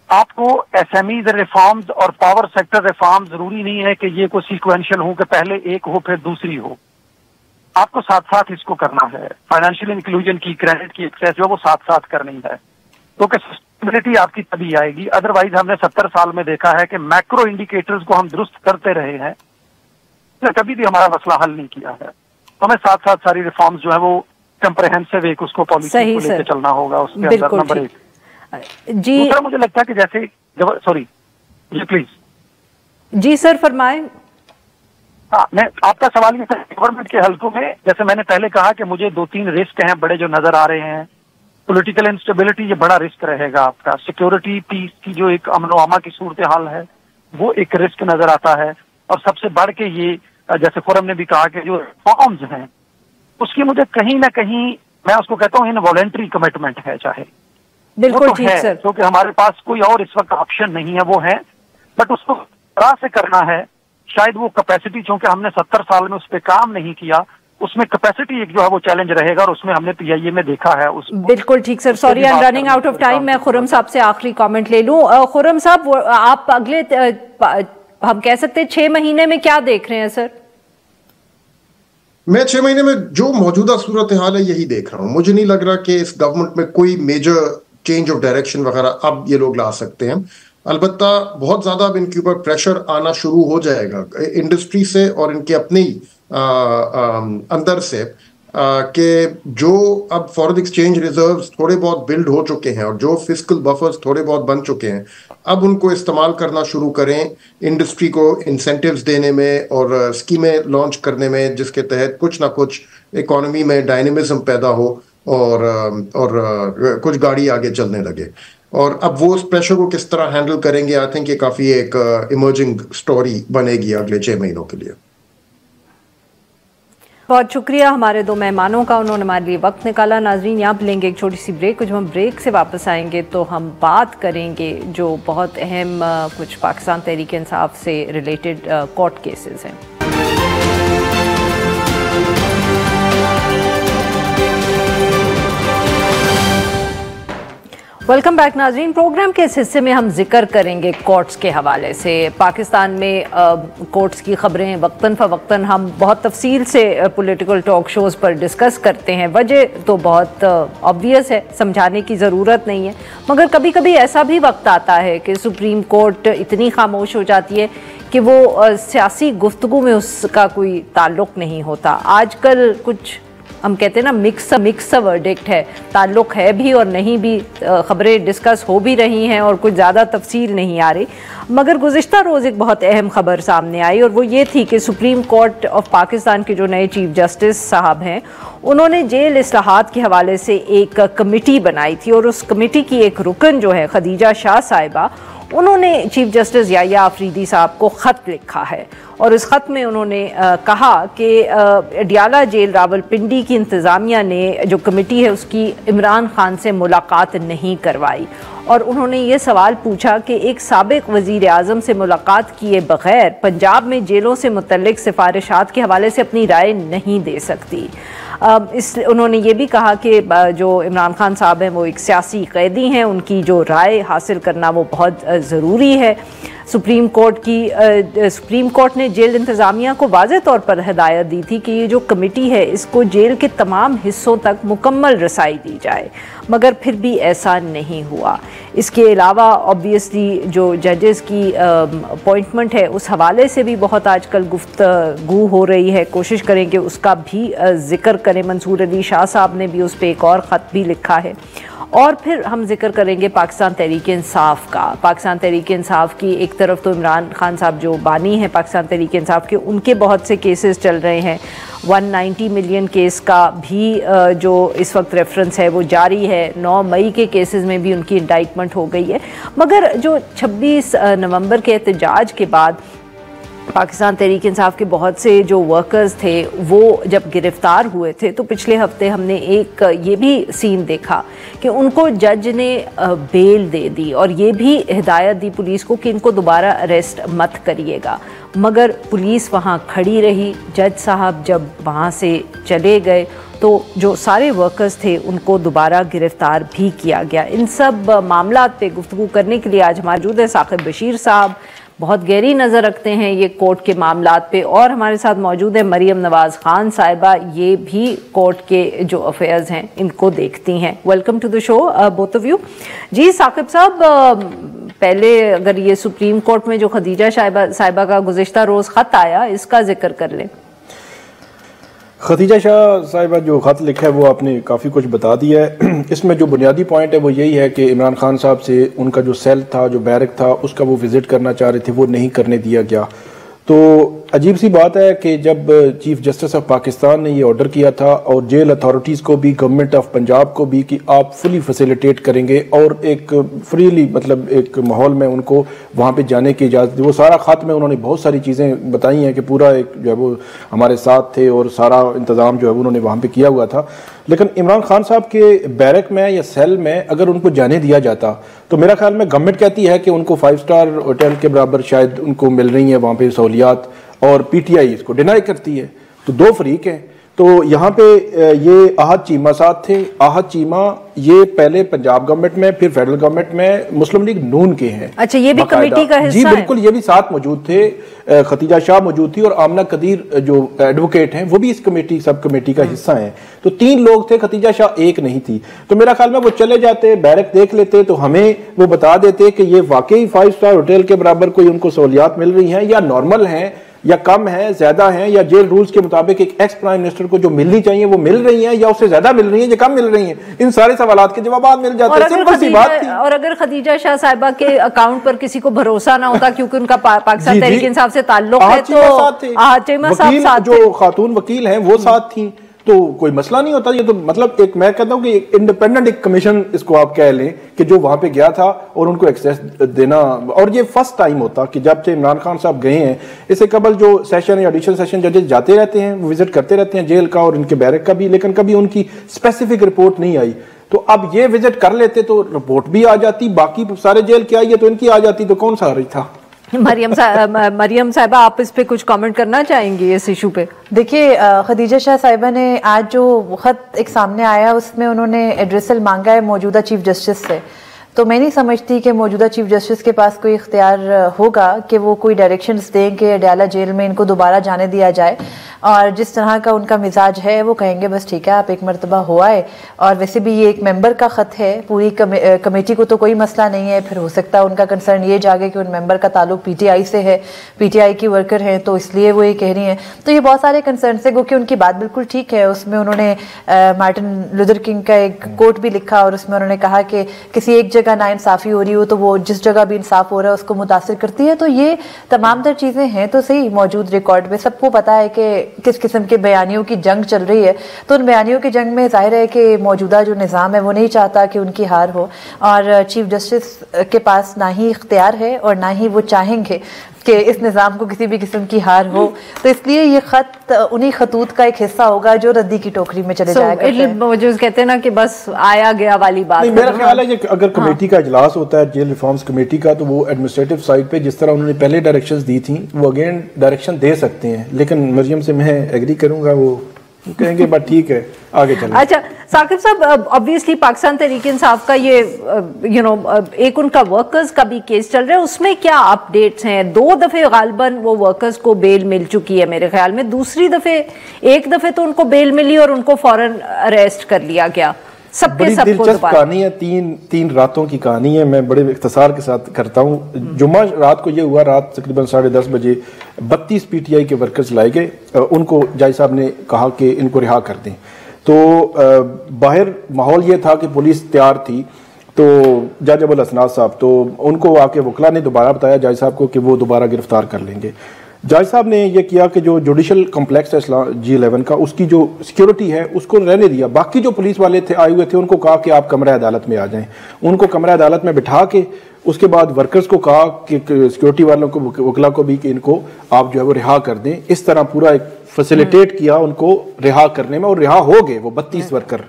Speaker 7: आपको एसएमईज रिफॉर्म्स और पावर सेक्टर रिफॉर्म जरूरी नहीं है कि ये कोई सीक्वेंशियल हो कि पहले एक हो फिर दूसरी हो। आपको साथ साथ इसको करना है। फाइनेंशियल इंक्लूजन की, क्रेडिट की एक्सेस जो वो साथ साथ करनी है, तो कि सस्टेनेबिलिटी आपकी तभी आएगी। अदरवाइज हमने 70 साल में देखा है कि मैक्रो इंडिकेटर्स को हम दुरुस्त करते रहे हैं, तो कभी भी हमारा मसला हल नहीं किया है। तो हमें साथ साथ सारी रिफॉर्म्स जो है वो कंप्रेहेंसिव एक उसको पॉलिसी को लेकर चलना होगा। उसके अंदर नंबर एक जी, दूसरा मुझे लगता है कि जैसे sorry ji please
Speaker 6: ji sir फरमाएं।
Speaker 7: हाँ, मैं आपका सवाल ये गवर्नमेंट के हल्कों में, जैसे मैंने पहले कहा कि मुझे 2-3 रिस्क हैं बड़े जो नजर आ रहे हैं। पॉलिटिकल इंस्टेबिलिटी ये बड़ा रिस्क रहेगा आपका। सिक्योरिटी पीस की जो एक अमन अमा की सूरत हाल है वो एक रिस्क नजर आता है। और सबसे बढ़ के ये, जैसे खुर्रम ने भी कहा कि जो रिफॉर्म्स हैं उसकी मुझे कहीं ना कहीं, मैं उसको कहता हूँ इनवॉलेंट्री कमिटमेंट है। चाहे
Speaker 6: बिल्कुल
Speaker 7: तो
Speaker 6: ठीक सर,
Speaker 7: क्योंकि हमारे पास कोई और इस वक्त ऑप्शन नहीं है, वो है, बट उसको तरह से करना है। शायद वो कैपेसिटी, चूंकि हमने 70 साल में उस पर काम नहीं किया, उसमें कैपेसिटी एक जो है वो चैलेंज रहेगा, और उसमें हमने पीआईए में देखा है उस।
Speaker 6: बिल्कुल ठीक sir, sorry I am running out of time. मैं खुर्रम साहब से आखिरी कमेंट ले लूं। खुर्रम साहब, आप अगले हम कह सकते हैं 6 महीने में क्या देख रहे हैं सर?
Speaker 8: मैं 6 महीने में जो मौजूदा सूरत हाल है यही देख रहा हूँ। मुझे नहीं लग रहा कि इस गवर्नमेंट में कोई मेजर चेंज ऑफ डायरेक्शन वगैरह अब ये लोग ला सकते हैं। अलबत्ता बहुत ज्यादा अब इनके ऊपर प्रेशर आना शुरू हो जाएगा इंडस्ट्री से और इनके अपने ही अंदर से, कि जो अब फॉरेन एक्सचेंज रिजर्व्स थोड़े बहुत बिल्ड हो चुके हैं और जो फिस्कल बफर्स थोड़े बहुत बन चुके हैं, अब उनको इस्तेमाल करना शुरू करें इंडस्ट्री को इंसेंटिव्स देने में और स्कीमें लॉन्च करने में, जिसके तहत कुछ ना कुछ इकोनॉमी में डायनेमिज्म पैदा हो और कुछ गाड़ी आगे चलने लगे। और अब वो उस प्रेशर को किस तरह हैंडल करेंगे, आई थिंक ये काफी एक इमर्जिंग स्टोरी बनेगी अगले 6 महीनों के लिए।
Speaker 6: बहुत शुक्रिया हमारे दो मेहमानों का, उन्होंने हमारे लिए वक्त निकाला। नाजरीन, यहाँ पर लेंगे एक छोटी सी ब्रेक। जब हम ब्रेक से वापस आएंगे तो हम बात करेंगे जो बहुत अहम कुछ पाकिस्तान तहरीक इंसाफ से रिलेटेड कोर्ट केसेस हैं। वेलकम बैक नाजरीन। प्रोग्राम के इस हिस्से में हम जिक्र करेंगे कोर्ट्स के हवाले से। पाकिस्तान में कोर्ट्स की खबरें वक्तन फ़वक्तन हम बहुत तफसील से पॉलिटिकल टॉक शोज़ पर डिस्कस करते हैं। वजह तो बहुत ऑब्वियस है, समझाने की ज़रूरत नहीं है, मगर कभी कभी ऐसा भी वक्त आता है कि सुप्रीम कोर्ट इतनी खामोश हो जाती है कि वो सियासी गुफ्तगू में उसका कोई ताल्लुक़ नहीं होता। आजकल कुछ हम कहते हैं ना मिक्स वर्डिक्ट है, ताल्लुक़ है भी और नहीं भी, ख़बरें डिस्कस हो भी रही हैं और कुछ ज़्यादा तफसील नहीं आ रही। मगर गुज़िश्ता रोज़ एक बहुत अहम ख़बर सामने आई और वो ये थी कि सुप्रीम कोर्ट ऑफ पाकिस्तान के जो नए चीफ जस्टिस साहब हैं, उन्होंने जेल इस्लाहात के हवाले से एक कमेटी बनाई थी और उस कमेटी की एक रुकन जो है खदीजा शाह साहिबा, उन्होंने चीफ जस्टिस याह्या अफरीदी साहब को ख़त लिखा है और इस ख़त में उन्होंने कहा कि अडियाला जेल रावलपिंडी की इंतज़ामिया ने जो कमेटी है उसकी इमरान खान से मुलाकात नहीं करवाई और उन्होंने ये सवाल पूछा कि एक साबिक वज़ीर आज़म से मुलाकात किए बग़ैर पंजाब में जेलों से मुतल्लिक सिफारिशात के हवाले से अपनी राय नहीं दे सकती। उन्होंने ये भी कहा कि जो इमरान खान साहब हैं वो एक सियासी कैदी हैं, उनकी जो राय हासिल करना वो बहुत ज़रूरी है। सुप्रीम कोर्ट ने जेल इंतज़ामिया को वाज़ेह तौर पर हिदायत दी थी कि ये जो कमेटी है इसको जेल के तमाम हिस्सों तक मुकम्मल रसाई दी जाए, मगर फिर भी ऐसा नहीं हुआ। इसके अलावा ऑब्वियसली जो जजेस की अपॉइंटमेंट है उस हवाले से भी बहुत आजकल गुफ्तगू हो रही है, कोशिश करेंगे उसका भी जिक्र करें। मंसूर अली शाह साहब ने भी उस पर एक और ख़त भी लिखा है और फिर हम जिक्र करेंगे पाकिस्तान तहरीक इंसाफ का। पाकिस्तान तहरीक इंसाफ की एक तरफ तो इमरान खान साहब जो बानी हैं पाकिस्तान तहरीक इंसाफ के, उनके बहुत से केसेस चल रहे हैं। 190 मिलियन केस का भी जो इस वक्त रेफरेंस है वो जारी है। 9 मई के केसेस में भी उनकी इंडाइटमेंट हो गई है, मगर जो 26 नवंबर के एहतजाज के बाद पाकिस्तान तहरीक इंसाफ के बहुत से जो वर्कर्स थे वो जब गिरफ़्तार हुए थे तो पिछले हफ्ते हमने एक ये भी सीन देखा कि उनको जज ने बेल दे दी और ये भी हिदायत दी पुलिस को कि इनको दोबारा अरेस्ट मत करिएगा, मगर पुलिस वहाँ खड़ी रही। जज साहब जब वहाँ से चले गए तो जो सारे वर्कर्स थे उनको दोबारा गिरफ़्तार भी किया गया। इन सब मामलात पे गुफ्तगू करने के लिए आज मौजूद है साकिब बशीर साहब, बहुत गहरी नज़र रखते हैं ये कोर्ट के मामलात पे, और हमारे साथ मौजूद है मरियम नवाज़ खान साहिबा, ये भी कोर्ट के जो अफेयर्स हैं इनको देखती हैं। Welcome to the show both of you. जी साकिब साहब, पहले अगर ये सुप्रीम कोर्ट में जो खदीजा साहिबा का गुज़िश्ता रोज़ ख़त आया इसका जिक्र कर लें।
Speaker 9: खदीजा शाह साहिबा जो ख़त लिखा है वो आपने काफ़ी कुछ बता दिया है। इसमें जो बुनियादी पॉइंट है वो यही है कि इमरान खान साहब से उनका जो सेल था, जो बैरक था, उसका वो विज़िट करना चाह रहे थे, वो नहीं करने दिया गया। तो अजीब सी बात है कि जब चीफ जस्टिस ऑफ पाकिस्तान ने ये ऑर्डर किया था और जेल अथॉरिटीज़ को भी, गवर्नमेंट ऑफ पंजाब को भी, कि आप फुली फैसिलिटेट करेंगे और एक फ्रीली मतलब एक माहौल में उनको वहाँ पे जाने की इजाज़त दी। वो सारा ख़त में उन्होंने बहुत सारी चीज़ें बताई हैं कि पूरा एक जो है वो हमारे साथ थे और सारा इंतज़ाम जो है उन्होंने वहाँ पर किया हुआ था। लेकिन इमरान खान साहब के बैरक में या सेल में अगर उनको जाने दिया जाता तो मेरा ख्याल में गवर्नमेंट कहती है कि उनको 5 स्टार होटल के बराबर शायद उनको मिल रही है वहाँ पे सहूलियात, और पीटीआई इसको डिनाई करती है। तो दो फरीक हैं। तो यहाँ पे ये आहद चीमा साथ थे। आहद चीमा ये पहले पंजाब गवर्नमेंट में, फिर फेडरल गवर्नमेंट में मुस्लिम लीग नून के हैं।
Speaker 6: अच्छा, ये भी कमेटी का हिस्सा
Speaker 9: जी
Speaker 6: है?
Speaker 9: बिल्कुल, ये भी साथ मौजूद थे। खतीजा शाह मौजूद थी और आमना कदीर जो एडवोकेट हैं वो भी इस कमेटी, सब कमेटी का हिस्सा हैं। तो 3 लोग थे, खतीजा शाह एक नहीं थी। तो मेरा ख्याल में वो चले जाते, बैरक देख लेते तो हमें वो बता देते कि ये वाकई 5 स्टार होटल के बराबर कोई उनको सहूलियात मिल रही हैं या नॉर्मल हैं या कम है, ज्यादा है, या जेल रूल्स के मुताबिक एक एक्स प्राइम मिनिस्टर को जो मिलनी चाहिए वो मिल रही है, या उससे ज्यादा मिल रही है या कम मिल रही है। इन सारे सवालात के जवाब मिल जाते हैं। सिंपल सी बात थी।
Speaker 6: और अगर खदीजा शाह साहिबा के अकाउंट पर किसी को भरोसा ना होता क्योंकि उनका पाकिस्तान तहरीक इंसाफ से ताल्लुक है, तो
Speaker 9: जो खातून वकील हैं वो साथ थी, तो कोई मसला नहीं होता। ये तो मतलब एक मैं कहता हूँ कि इंडिपेंडेंट एक कमीशन इसको आप कह लें कि जो वहां पे गया था और उनको एक्सेस देना। और ये फर्स्ट टाइम होता कि जब से इमरान खान साहब गए हैं, इससे कबल जो सेशन या एडिशनल सेशन जजेस जाते रहते हैं, विजिट करते रहते हैं जेल का और इनके बैरक का भी, लेकिन कभी उनकी स्पेसिफिक रिपोर्ट नहीं आई। तो अब ये विजिट कर लेते तो रिपोर्ट भी आ जाती, बाकी सारे जेल की आई है तो इनकी आ जाती, तो कौन सा आ रही था।
Speaker 6: मरियम साहिबा, आप इस पे कुछ कमेंट करना चाहेंगी इस इशू पे?
Speaker 10: देखिए, खदीजा शाह साहिबा ने आज जो खत एक सामने आया उसमें उन्होंने एड्रेसल मांगा है मौजूदा चीफ जस्टिस से। तो मैं नहीं समझती कि मौजूदा चीफ जस्टिस के पास कोई इख्तियार होगा कि वो कोई डायरेक्शंस दें कि अडयाला जेल में इनको दोबारा जाने दिया जाए। और जिस तरह का उनका मिजाज है वो कहेंगे बस ठीक है आप एक मरतबा हो आए। और वैसे भी ये एक मेंबर का ख़त है, पूरी कमेटी को तो कोई मसला नहीं है। फिर हो सकता है उनका कंसर्न ये जागे कि उन मेंबर का ताल्लुक पीटीआई से है, पीटीआई की वर्कर हैं, तो इसलिए वो ये कह रही हैं। तो ये बहुत सारे कंसर्न है, क्योंकि उनकी बात बिल्कुल ठीक है। उसमें उन्होंने मार्टिन लूथर किंग का एक कोट भी लिखा और उसमें उन्होंने कहा कि किसी एक जगह नाइंसाफ़ी हो रही हो तो वो जिस जगह भी इंसाफ हो रहा है उसको मुतासिर करती है। तो ये तमाम तर चीज़ें हैं तो सही मौजूद रिकॉर्ड में, सबको पता है कि किस किस्म के बयानियों की जंग चल रही है। तो उन बयानियों की जंग में जाहिर है कि मौजूदा जो निज़ाम है वो नहीं चाहता कि उनकी हार हो, और चीफ जस्टिस के पास ना ही इख्तियार है और ना ही वो चाहेंगे कि इस निज़ाम को किसी भी किस्म की हार हो। तो इसलिए ये खत उन्हीं खतूत का एक हिस्सा होगा जो रद्दी की टोकरी में चले जाएगा।
Speaker 6: जो कहते हैं ना कि बस आया गया वाली बात।
Speaker 9: मेरा ख्याल है कि अगर कमेटी का इजलास होता है जेल रिफॉर्म्स कमेटी का, तो वो एडमिनिस्ट्रेटिव साइड पे जिस तरह उन्होंने पहले डायरेक्शंस दी थी वो अगेन डायरेक्शन दे सकते हैं। लेकिन मरियम से मैं एग्री करूंगा, वो कहेंगे बट ठीक है आगे चलें।
Speaker 6: अच्छा साकिब साहब, ऑब्वियसली पाकिस्तान तहरीक इंसाफ का ये एक उनका वर्कर्स का भी केस चल रहा है, उसमें क्या अपडेट्स हैं? 2 दफे गालिबन वो वर्कर्स को बेल मिल चुकी है मेरे ख्याल में, दूसरी दफे एक दफे तो उनको बेल मिली और उनको फौरन अरेस्ट कर लिया गया।
Speaker 9: बड़ी दिलचस्प कहानी है, तीन रातों की कहानी है। मैं बड़े इख्तिसार के साथ करता हूँ। जुम्मा रात को ये हुआ, रात तकरीबन 10:30 बजे 32 पीटीआई के वर्कर्स लाए गए। उनको जज साहब ने कहा कि इनको रिहा कर दें। तो बाहर माहौल ये था कि पुलिस तैयार थी। तो जज अबुल हसनात साहब, तो उनको आके वकला ने दोबारा बताया जज साहब को कि वो दोबारा गिरफ्तार कर लेंगे। जज साहब ने यह किया कि जो जुडिशल कॉम्प्लेक्स है G11 का, उसकी जो सिक्योरिटी है उसको रहने दिया। बाकी जो पुलिस वाले थे आए हुए थे उनको कहा कि आप कमरा अदालत में आ जाएं। उनको कमरा अदालत में बिठा के उसके बाद वर्कर्स को कहा कि सिक्योरिटी वालों को, वकला को भी, कि इनको आप जो है वो रिहा कर दें। इस तरह पूरा एक फैसिलिटेट किया उनको रिहा करने में, और रिहा हो गए वो 32 वर्कर।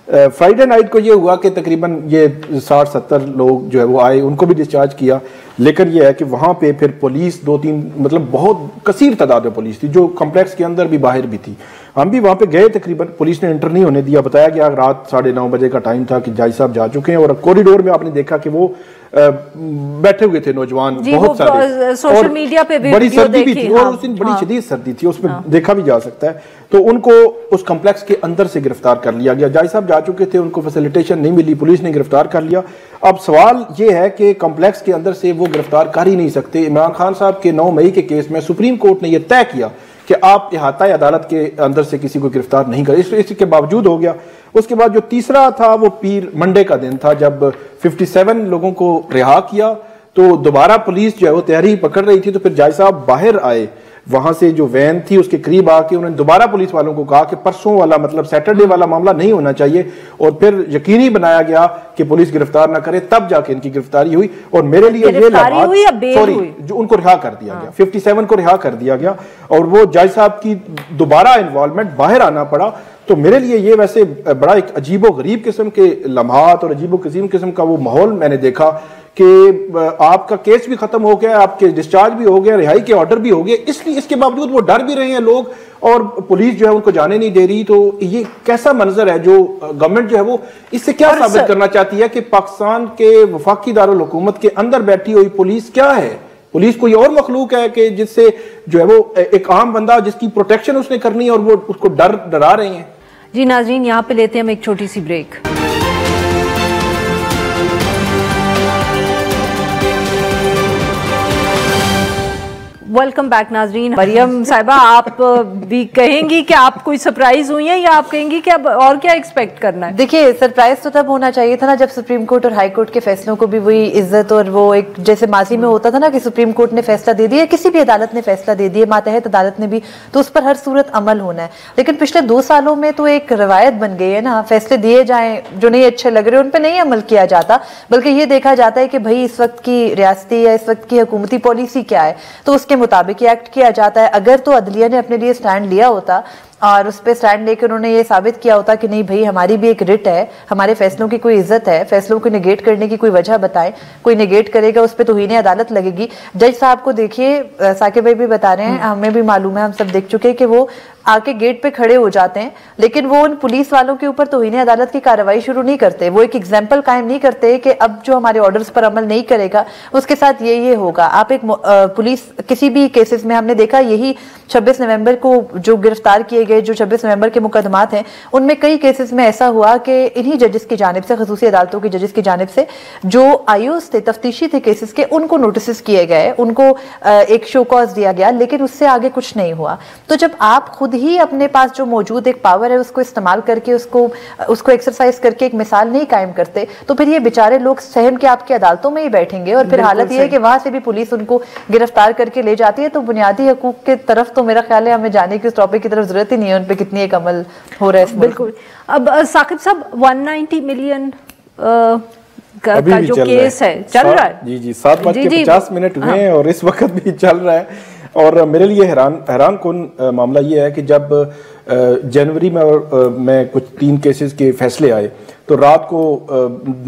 Speaker 9: फ्राइडे नाइट को ये हुआ कि तकरीबन ये 60-70 लोग जो है वो आए, उनको भी डिस्चार्ज किया। लेकिन ये है कि वहाँ पे फिर पुलिस 2-3 मतलब बहुत कसीर तादाद में पुलिस थी, जो कॉम्प्लेक्स के अंदर भी बाहर भी थी। हम भी वहाँ पे गए, तकरीबन पुलिस ने एंटर नहीं होने दिया। बताया कि रात 9:30 बजे का टाइम था कि जज साहब जा चुके हैं, और कॉरिडोर में आपने देखा कि वो बैठे हुए थे नौजवान बहुत सारे,
Speaker 6: सोशल मीडिया पे भी
Speaker 9: बड़ी सर्दी भी थी।
Speaker 6: हाँ,
Speaker 9: और उस दिन बड़ी शदीद सर्दी थी, उसमें देखा भी जा सकता है। तो उनको उस कॉम्प्लेक्स के अंदर से गिरफ्तार कर लिया गया। जज साहब जा चुके थे, उनको फैसिलिटेशन नहीं मिली, पुलिस ने गिरफ्तार कर लिया। अब सवाल ये है कि कॉम्प्लेक्स के अंदर से वो गिरफ्तार कर ही नहीं सकते। इमरान खान साहब के 9 मई के केस में सुप्रीम कोर्ट ने यह तय किया कि आप इहाता अदालत के अंदर से किसी को गिरफ्तार नहीं करें। इसके बावजूद हो गया। उसके बाद जो तीसरा था वो पीर मंडे का दिन था, जब 57 लोगों को रिहा किया। तो दोबारा पुलिस जो है वो तैयारी पकड़ रही थी। तो फिर जज साहब बाहर आए, वहां से जो वैन थी उसके करीब आके उन्होंने दोबारा पुलिस वालों को कहा कि परसों वाला मतलब सैटरडे वाला मामला नहीं होना चाहिए। और फिर यकीनी बनाया गया कि पुलिस गिरफ्तार ना करे, तब जाके इनकी गिरफ्तारी हुई। और मेरे लिए ये जो उनको रिहा कर दिया गया, 57 को रिहा कर दिया गया, और वो जज साहब की दोबारा इन्वॉल्वमेंट, बाहर आना पड़ा। तो मेरे लिए ये वैसे बड़ा एक अजीबो गरीब किस्म के लम्हात और अजीबो किस्म का वो माहौल मैंने देखा कि आपका केस भी खत्म हो गया, आपके डिस्चार्ज भी हो गया, रिहाई के ऑर्डर भी हो गए, इसलिए इसके बावजूद वो डर भी रहे हैं लोग, और पुलिस जो है उनको जाने नहीं दे रही। तो ये कैसा मंजर है जो गवर्नमेंट जो है वो इससे क्या साबित करना चाहती है कि पाकिस्तान के वफाकी दारुल हुकूमत के अंदर बैठी हुई पुलिस क्या है? पुलिस कोई और मखलूक है कि जिससे जो है वो एक आम बंदा जिसकी प्रोटेक्शन उसने करनी है और वो उसको डरा रहे हैं।
Speaker 6: जी नाज़रीन, यहाँ पे लेते हैं हम एक छोटी सी ब्रेक। वेलकम बैक नाजरीन। मरियम साहिबा, आप भी कहेंगी कि आप कोई सरप्राइज हुई है या आप कहेंगी कि अब और क्या एक्सपेक्ट करना है?
Speaker 10: देखिए, सरप्राइज तो तब होना चाहिए था ना जब सुप्रीम कोर्ट और हाई कोर्ट के फैसलों को भी वही इज्जत और वो एक जैसे माजी में होता था ना कि सुप्रीम कोर्ट ने फैसला दे दिया, किसी भी अदालत ने फैसला दे दिया, मातहत अदालत ने भी, तो उस पर हर सूरत अमल होना है। लेकिन पिछले 2 सालों में तो एक रवायत बन गई है ना, फैसले दिए जाएं जो नहीं अच्छे लग रहे उन पर नहीं अमल किया जाता, बल्कि ये देखा जाता है कि भाई इस वक्त की रियासती या इस वक्त की हुकूमती पॉलिसी क्या है, तो उसके मुताबिक एक्ट किया जाता है। अगर तो अदलिया ने अपने लिए स्टैंड लिया होता और उस पर स्टैंड लेकर उन्होंने ये साबित किया होता कि नहीं भाई हमारी भी एक रिट है, हमारे फैसलों की कोई इज्जत है, फैसलों को निगेट करने की कोई वजह बताएं, कोई निगेट करेगा उस पर तौहीन अदालत लगेगी। जज साहब को देखिए, साकिब भाई भी बता रहे हैं, हमें भी मालूम है, हम सब देख चुके हैं कि वो आके गेट पे खड़े हो जाते हैं, लेकिन वो उन पुलिस वालों के ऊपर तौहीन अदालत की कार्रवाई शुरू नहीं करते, वो एक एग्जाम्पल कायम नहीं करते कि अब जो हमारे ऑर्डर्स पर अमल नहीं करेगा उसके साथ ये होगा। आप एक पुलिस किसी भी केसेस में हमने देखा, यही 26 नवंबर को जो गिरफ्तार किए गए, जो 26 नवंबर के मुकदमात हैं, उनमें कई केसेस में ऐसा हुआ कि इन्हीं जजेस की जानिब से, खसूसी अदालतों की जजेस की जानिब से जो आईओस थे, तफ्तीशी थे केसेस के, उनको नोटिस किए गए, उनको एक शो कॉज दिया गया, लेकिन उससे आगे कुछ नहीं हुआ। तो जब आप खुद ही अपने पास जो मौजूद एक पावर है उसको इस्तेमाल करके उसको एक्सरसाइज करके एक मिसाल नहीं कायम करते, तो फिर ये बेचारे लोग सहम के आपकी अदालतों में ही बैठेंगे और फिर हालत ये है कि वहां से भी पुलिस उनको गिरफ्तार करके ले जाती है। तो बुनियादी हकूक के तरफ तो मेरा ख्याल है हमें जाने की उस टॉपिक की तरफ जरूरत ही नहीं है, उन पर कितनी एक अमल हो रहा है।
Speaker 6: बिल्कुल। अब साकिब साहब, 190 मिलियन का जो केस है चल रहा है,
Speaker 9: जी 7:50 हुए हैं और इस वक्त भी चल रहा है। और मेरे लिए हैरान कौन मामला ये है कि जब जनवरी में मैं कुछ 3 केसेस के फैसले आए तो रात को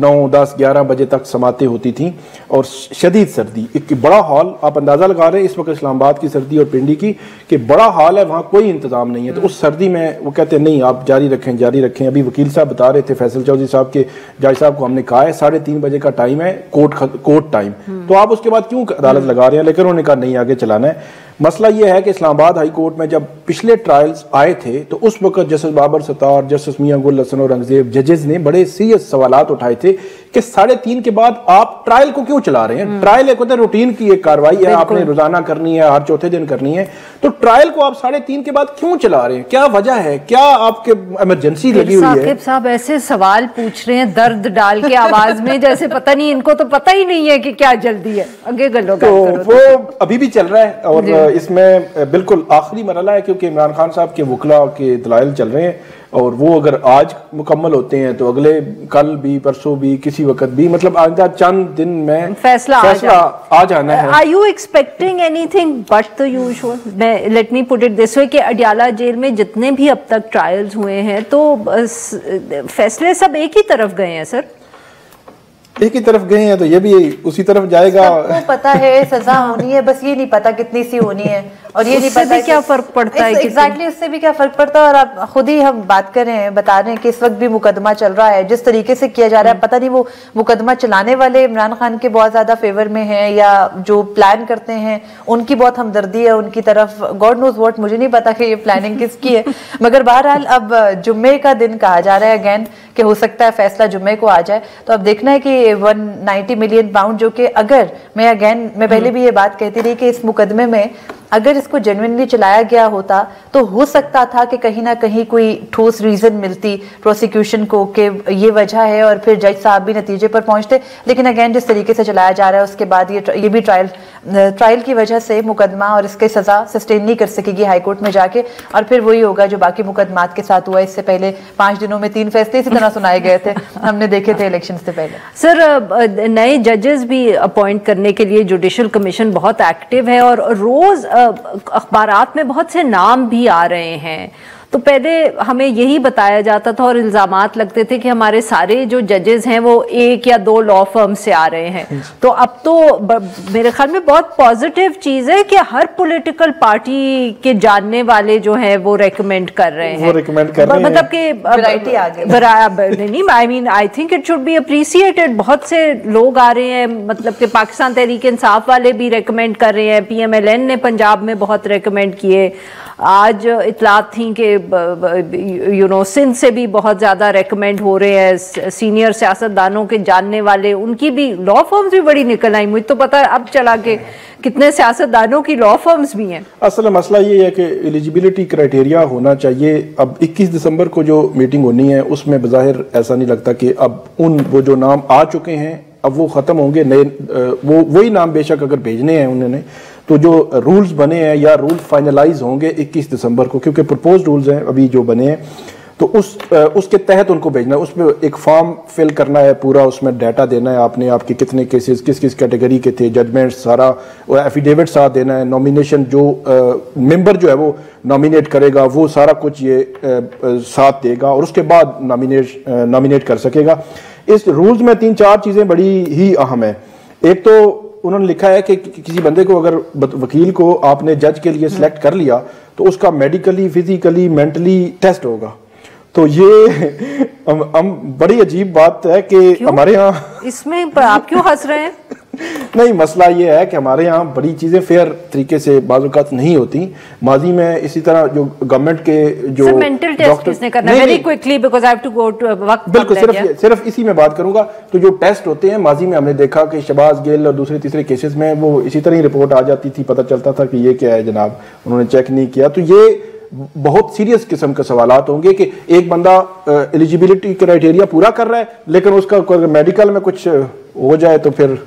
Speaker 9: 9, 10, 11 बजे तक समातें होती थी और शदीद सर्दी, एक बड़ा हॉल, आप अंदाज़ा लगा रहे हैं इस वक्त इस्लामाबाद की सर्दी और पिंडी की कि बड़ा हॉल है, वहाँ कोई इंतजाम नहीं है। तो उस सर्दी में वो कहते हैं नहीं आप जारी रखें। अभी वकील साहब बता रहे थे, फैसल चौधरी साहब के जज साहब को हमने कहा है 3:30 बजे का टाइम है कोर्ट टाइम, तो आप उसके बाद क्यों अदालत लगा रहे हैं? लेकिन उन्होंने कहा नहीं आगे चलाना है। मसला यह है कि इस्लामाबाद हाई कोर्ट में जब पिछले ट्रायल्स आए थे तो उस वक्त जस्टिस बाबर सत्तार, जस्टिस मियां गुल हसन औरंगजेब जजेस ने बड़े सीरियस सवालात उठाए थे कि 3:30 के बाद आप ट्रायल को क्यों चला रहे हैं? ट्रायल एक होता है रूटीन की एक कार्रवाई है, आपने रोजाना करनी है, हर चौथे दिन करनी है, तो ट्रायल को आप 3:30 के बाद क्यों चला रहे हैं? क्या वजह है? क्या आपके इमरजेंसी लगी हुई है?
Speaker 6: साकिब साहब ऐसे सवाल पूछ रहे हैं दर्द डाल के आवाज में, जैसे पता नहीं, इनको तो पता ही नहीं है कि क्या जल्दी है। आगे गलो
Speaker 9: तो वो अभी भी चल रहा है और इसमें बिल्कुल आखिरी मरहला है क्योंकि इमरान खान साहब के वकला के दलाइल चल रहे हैं और वो अगर आज मुकम्मल होते हैं तो अगले कल भी, परसों भी, किसी वक्त भी, मतलब आइंदा चंद दिन में फैसला आ जाना है।
Speaker 6: Are you expecting anything but the usual? Let me put it this way कि अडियाला जेल में जितने भी अब तक ट्रायल्स हुए हैं तो फैसले सब एक ही तरफ गए हैं सर,
Speaker 9: एक ही तरफ गए हैं तो ये भी उसी तरफ जाएगा।
Speaker 10: सबको पता है सजा होनी है, बस ये नहीं पता कितनी सी होनी है और ये नहीं पता
Speaker 6: क्या फर्क पड़ता है।
Speaker 10: एग्जैक्टली उससे भी क्या फर्क पड़ता है। और आप खुद ही हम बात कर रहे हैं, बता रहे हैं कि इस वक्त भी मुकदमा चल रहा है, जिस तरीके से किया जा रहा है, पता नहीं वो मुकदमा चलाने वाले इमरान खान के बहुत ज्यादा फेवर में है या जो प्लान करते हैं उनकी बहुत हमदर्दी है उनकी तरफ, गॉड नोज व्हाट, मुझे नहीं पता कि ये प्लानिंग किसकी है। मगर बहरहाल अब जुम्मे का दिन कहा जा रहा है अगेन कि हो सकता है फैसला जुम्मे को आ जाए, तो अब देखना है कि 190 मिलियन पाउंड जो कि अगर मैं पहले भी ये बात कहती रही कि इस मुकदमे में अगर इसको जेन्युइनली चलाया गया होता तो हो सकता था कि कहीं ना कहीं कोई ठोस रीजन मिलती प्रोसिक्यूशन को कि ये वजह है और फिर जज साहब भी नतीजे पर पहुंचते। लेकिन अगेन जिस तरीके से चलाया जा रहा है उसके बाद ये भी ट्रायल की वजह से मुकदमा और इसके सजा सस्टेन नहीं कर सकेगी हाई कोर्ट में जाके, और फिर वही होगा जो बाकी मुकदमात के साथ हुआ। इससे पहले 5 दिनों में 3 फैसले इसी तरह सुनाए गए थे, हमने देखे थे इलेक्शन से पहले।
Speaker 6: सर नए जजेस भी अपॉइंट करने के लिए जुडिशल कमीशन बहुत एक्टिव है और रोज अखबारात में बहुत से नाम भी आ रहे हैं। तो पहले हमें यही बताया जाता था और इल्जामात लगते थे कि हमारे सारे जो जजेस हैं वो 1 या 2 लॉ फर्म से आ रहे हैं। तो अब तो मेरे ख्याल में बहुत पॉजिटिव चीज है कि हर पॉलिटिकल पार्टी के जानने वाले जो हैं वो रेकमेंड कर रहे हैं, मतलब कि
Speaker 10: वैरायटी आ गई।
Speaker 6: नहीं, I mean I think it should be appreciated. बहुत से लोग आ रहे हैं, मतलब कि पाकिस्तान तहरीक इंसाफ वाले भी रेकमेंड कर रहे हैं, PMLN ने पंजाब में बहुत रेकमेंड किए, आज इतलात थी कि सिंध से भी बहुत ज़्यादा रेकमेंड हो रहे हैं सीनियर सियासतदानों के जानने वाले, उनकी भी लॉ फर्म्स भी बड़ी निकल आई। मुझे तो पता है अब चला के कितने सियासतदानों की लॉ फर्म्स भी हैं।
Speaker 9: असल मसला ये है कि एलिजिबिलिटी क्राइटेरिया होना चाहिए। अब 21 दिसंबर को जो मीटिंग होनी है उसमें बज़ाहिर ऐसा नहीं लगता कि अब वो जो नाम आ चुके हैं अब वो ख़त्म होंगे, नए वही नाम बेशक अगर भेजने हैं उन्होंने, तो जो रूल्स बने हैं या रूल फाइनलाइज होंगे 21 दिसंबर को, क्योंकि प्रपोज रूल्स हैं अभी जो बने हैं, तो उसके तहत उनको भेजना है। उसमें एक फॉर्म फिल करना है पूरा, उसमें डाटा देना है आपने, आपके कितने केसेस किस किस कैटेगरी के थे, जजमेंट सारा, एफिडेविट साथ देना है, नॉमिनेशन जो मेंबर जो है वो नॉमिनेट करेगा वो सारा कुछ ये साथ देगा और उसके बाद नॉमिनेट कर सकेगा। इस रूल्स में 3-4 चीज़ें बड़ी ही अहम है। एक तो उन्होंने लिखा है कि किसी बंदे को अगर वकील को आपने जज के लिए सिलेक्ट कर लिया तो उसका मेडिकली, फिजिकली, मेंटली टेस्ट होगा। तो ये हम बड़ी अजीब बात है कि हमारे यहाँ
Speaker 6: इसमें आप क्यों हंस रहे हैं?
Speaker 9: नहीं, मसला ये है कि हमारे यहाँ बड़ी चीजें फेयर तरीके से बाज़ औक़ात नहीं होती। माजी में इसी तरह जो गवर्नमेंट के जो
Speaker 6: मेंटल टेस्ट किसने करना है? Very quickly because I have to go to वक्त।
Speaker 9: बिल्कुल, सिर्फ इसी में बात करूंगा। तो जो टेस्ट होते हैं माजी में हमने देखा कि शहबाज गिल और दूसरे तीसरे केसेस में वो इसी तरह ही रिपोर्ट आ जाती थी, पता चलता था कि ये क्या है जनाब, उन्होंने चेक नहीं किया। तो ये बहुत सीरियस किस्म के सवालात होंगे कि एक बंदा एलिजिबिलिटी क्राइटेरिया पूरा कर रहा है लेकिन उसका मेडिकल में कुछ हो जाए तो फिर।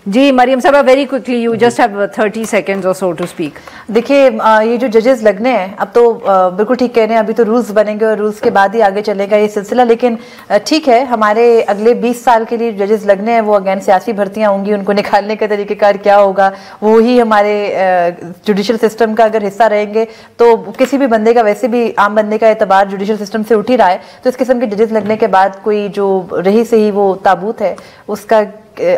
Speaker 6: जी मरियम साहब, very quickly, you just have 30 seconds और सो टू स्पीक।
Speaker 10: देखिए ये जो जजेस लगने हैं अब तो बिल्कुल ठीक कह रहे हैं, अभी तो रूल्स बनेंगे और रूल्स के बाद ही आगे चलेगा ये सिलसिला। लेकिन ठीक है, हमारे अगले 20 साल के लिए जजेस लगने हैं, वो अगेन सियासी भर्तियां होंगी, उनको निकालने का तरीक़ेकार क्या होगा, वो ही हमारे जुडिशल सिस्टम का अगर हिस्सा रहेंगे तो किसी भी बंदे का, वैसे भी आम बंदे का एतबार जुडिशल सिस्टम से उठ ही रहा है। तो इस किस्म के जजेस लगने के बाद कोई जो रही से ही वो ताबूत है उसका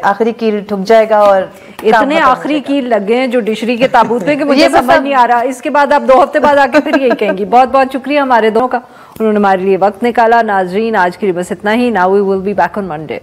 Speaker 10: आखिरी कील ठुक जाएगा। और
Speaker 6: इतने आखिरी कील लगे हैं जुडिशरी के ताबूत पे कि मुझे समझ नहीं आ रहा। इसके बाद आप 2 हफ्ते बाद आके फिर यही कहेंगी। बहुत बहुत शुक्रिया हमारे दोनों का, उन्होंने हमारे लिए वक्त निकाला। नाजरीन, आज की बस इतना ही। Now we will be back on Monday.